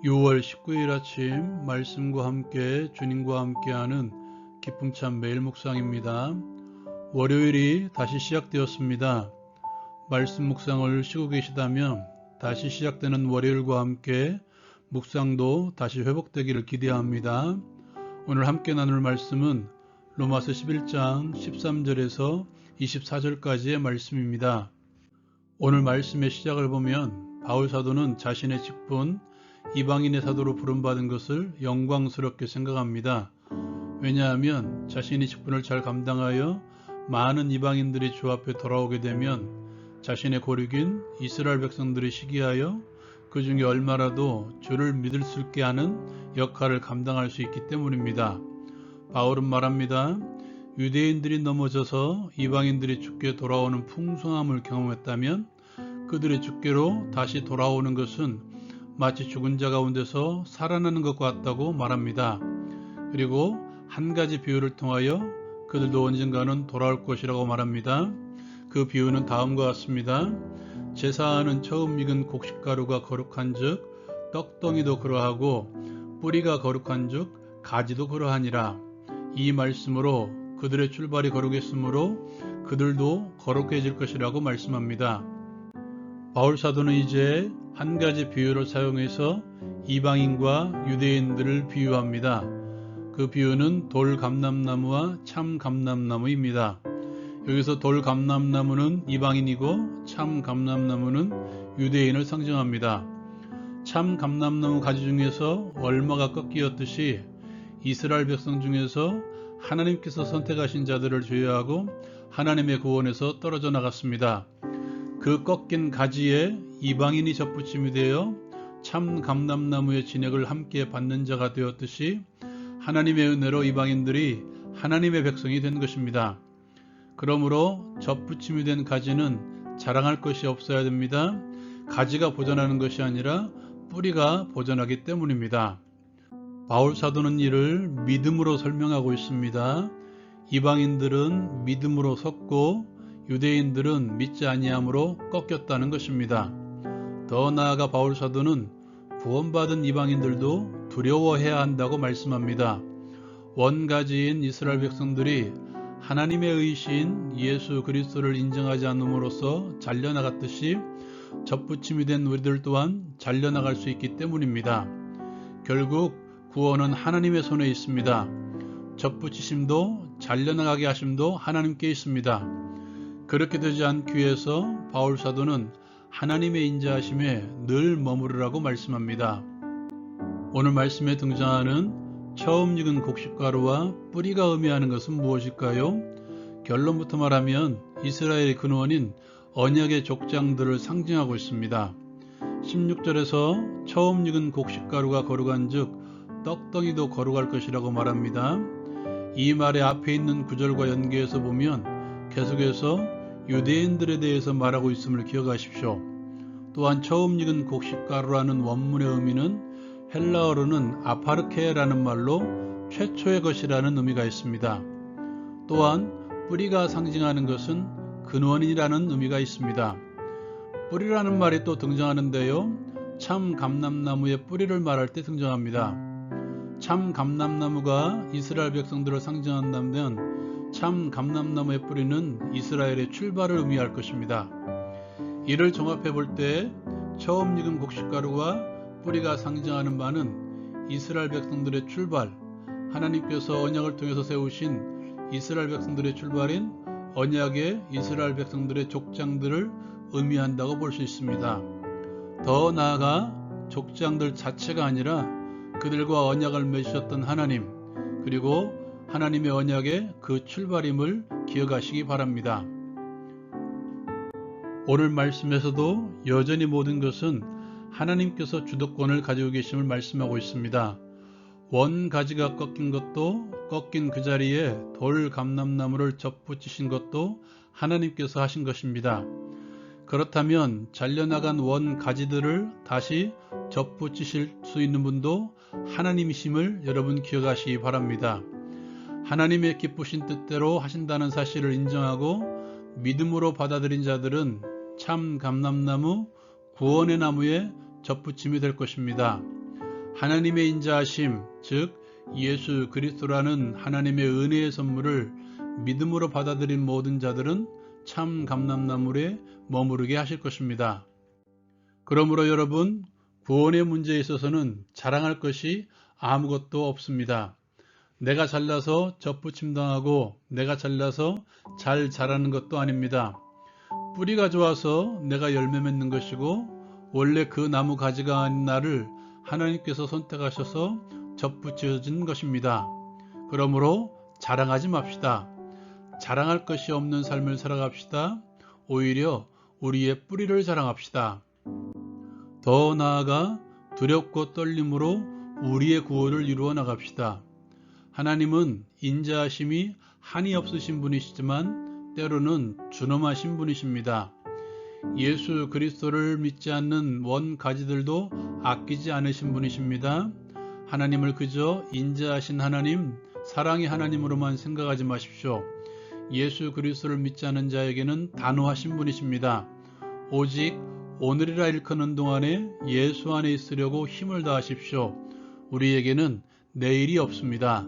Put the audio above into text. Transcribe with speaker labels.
Speaker 1: 6월 19일 아침 말씀과 함께 주님과 함께하는 기쁨찬 매일 묵상입니다. 월요일이 다시 시작되었습니다. 말씀 묵상을 쉬고 계시다면 다시 시작되는 월요일과 함께 묵상도 다시 회복되기를 기대합니다. 오늘 함께 나눌 말씀은 로마서 11장 13절에서 24절까지의 말씀입니다. 오늘 말씀의 시작을 보면 바울 사도는 자신의 직분 이방인의 사도로 부름받은 것을 영광스럽게 생각합니다. 왜냐하면 자신이 직분을 잘 감당하여 많은 이방인들이 주 앞에 돌아오게 되면 자신의 고륙인 이스라엘 백성들이 시기하여 그 중에 얼마라도 주를 믿을 수 있게 하는 역할을 감당할 수 있기 때문입니다. 바울은 말합니다. 유대인들이 넘어져서 이방인들이 주께 돌아오는 풍성함을 경험했다면 그들의 주께로 다시 돌아오는 것은 마치 죽은 자 가운데서 살아나는 것 같다고 말합니다. 그리고 한 가지 비유를 통하여 그들도 언젠가는 돌아올 것이라고 말합니다. 그 비유는 다음과 같습니다. 제사하는 처음 익은 곡식가루가 거룩한 즉 떡덩이도 그러하고 뿌리가 거룩한 즉 가지도 그러하니라. 이 말씀으로 그들의 출발이 거룩했으므로 그들도 거룩해질 것이라고 말씀합니다. 바울 사도는 이제 한 가지 비유를 사용해서 이방인과 유대인들을 비유합니다. 그 비유는 돌감람나무와 참감람나무입니다. 여기서 돌감람나무는 이방인이고 참감람나무는 유대인을 상징합니다. 참감람나무 가지 중에서 얼마가 꺾이었듯이 이스라엘 백성 중에서 하나님께서 선택하신 자들을 제외하고 하나님의 구원에서 떨어져 나갔습니다. 그 꺾인 가지에 이방인이 접붙임이 되어 참 감람나무의 진액을 함께 받는 자가 되었듯이 하나님의 은혜로 이방인들이 하나님의 백성이 된 것입니다. 그러므로 접붙임이 된 가지는 자랑할 것이 없어야 됩니다. 가지가 보존하는 것이 아니라 뿌리가 보존하기 때문입니다. 바울 사도는 이를 믿음으로 설명하고 있습니다. 이방인들은 믿음으로 섰고 유대인들은 믿지 아니함으로 꺾였다는 것입니다. 더 나아가 바울 사도는 구원받은 이방인들도 두려워해야 한다고 말씀합니다. 원가지인 이스라엘 백성들이 하나님의 의신 예수 그리스도를 인정하지 않음으로써 잘려나갔듯이 접붙임이 된 우리들 또한 잘려나갈 수 있기 때문입니다. 결국 구원은 하나님의 손에 있습니다. 접붙이심도 잘려나가게 하심도 하나님께 있습니다. 그렇게 되지 않기 위해서 바울 사도는 하나님의 인자하심에 늘 머무르라고 말씀합니다. 오늘 말씀에 등장하는 처음 익은 곡식가루와 뿌리가 의미하는 것은 무엇일까요? 결론부터 말하면 이스라엘의 근원인 언약의 족장들을 상징하고 있습니다. 16절에서 처음 익은 곡식가루가 거룩한 즉 떡덩이도 거룩할 것이라고 말합니다. 이 말의 앞에 있는 구절과 연계해서 보면 계속해서 유대인들에 대해서 말하고 있음을 기억하십시오. 또한 처음 익은 곡식가루라는 원문의 의미는 헬라어로는 아파르케라는 말로 최초의 것이라는 의미가 있습니다. 또한 뿌리가 상징하는 것은 근원이라는 의미가 있습니다. 뿌리라는 말이 또 등장하는데요. 참 감람나무의 뿌리를 말할 때 등장합니다. 참 감람나무가 이스라엘 백성들을 상징한다면 참 감람나무의 뿌리는 이스라엘의 출발을 의미할 것입니다. 이를 종합해 볼 때 처음 익은 곡식가루와 뿌리가 상징하는 바는 이스라엘 백성들의 출발, 하나님께서 언약을 통해서 세우신 이스라엘 백성들의 출발인 언약의 이스라엘 백성들의 족장들을 의미한다고 볼 수 있습니다. 더 나아가 족장들 자체가 아니라 그들과 언약을 맺으셨던 하나님, 그리고 하나님의 언약의 그 출발임을 기억하시기 바랍니다. 오늘 말씀에서도 여전히 모든 것은 하나님께서 주도권을 가지고 계심을 말씀하고 있습니다. 원 가지가 꺾인 것도 꺾인 그 자리에 돌 감람나무를 접붙이신 것도 하나님께서 하신 것입니다. 그렇다면 잘려나간 원 가지들을 다시 접붙이실 수 있는 분도 하나님이심을 여러분 기억하시기 바랍니다. 하나님의 기쁘신 뜻대로 하신다는 사실을 인정하고 믿음으로 받아들인 자들은 참 감람나무 구원의 나무에 접붙임이 될 것입니다. 하나님의 인자하심, 즉 예수 그리스도라는 하나님의 은혜의 선물을 믿음으로 받아들인 모든 자들은 참 감람나물에 머무르게 하실 것입니다. 그러므로 여러분, 구원의 문제에 있어서는 자랑할 것이 아무것도 없습니다. 내가 잘나서 접붙임당하고 내가 잘나서 잘 자라는 것도 아닙니다. 뿌리가 좋아서 내가 열매 맺는 것이고 원래 그 나무 가지가 아닌 나를 하나님께서 선택하셔서 접붙여진 것입니다. 그러므로 자랑하지 맙시다. 자랑할 것이 없는 삶을 살아갑시다. 오히려 우리의 뿌리를 자랑합시다. 더 나아가 두렵고 떨림으로 우리의 구원을 이루어 나갑시다. 하나님은 인자하심이 한이 없으신 분이시지만 때로는 준엄하신 분이십니다. 예수 그리스도를 믿지 않는 원 가지들도 아끼지 않으신 분이십니다. 하나님을 그저 인자하신 하나님, 사랑의 하나님으로만 생각하지 마십시오. 예수 그리스도를 믿지 않는 자에게는 단호하신 분이십니다. 오직 오늘이라 일컫는 동안에 예수 안에 있으려고 힘을 다하십시오. 우리에게는 내일이 없습니다.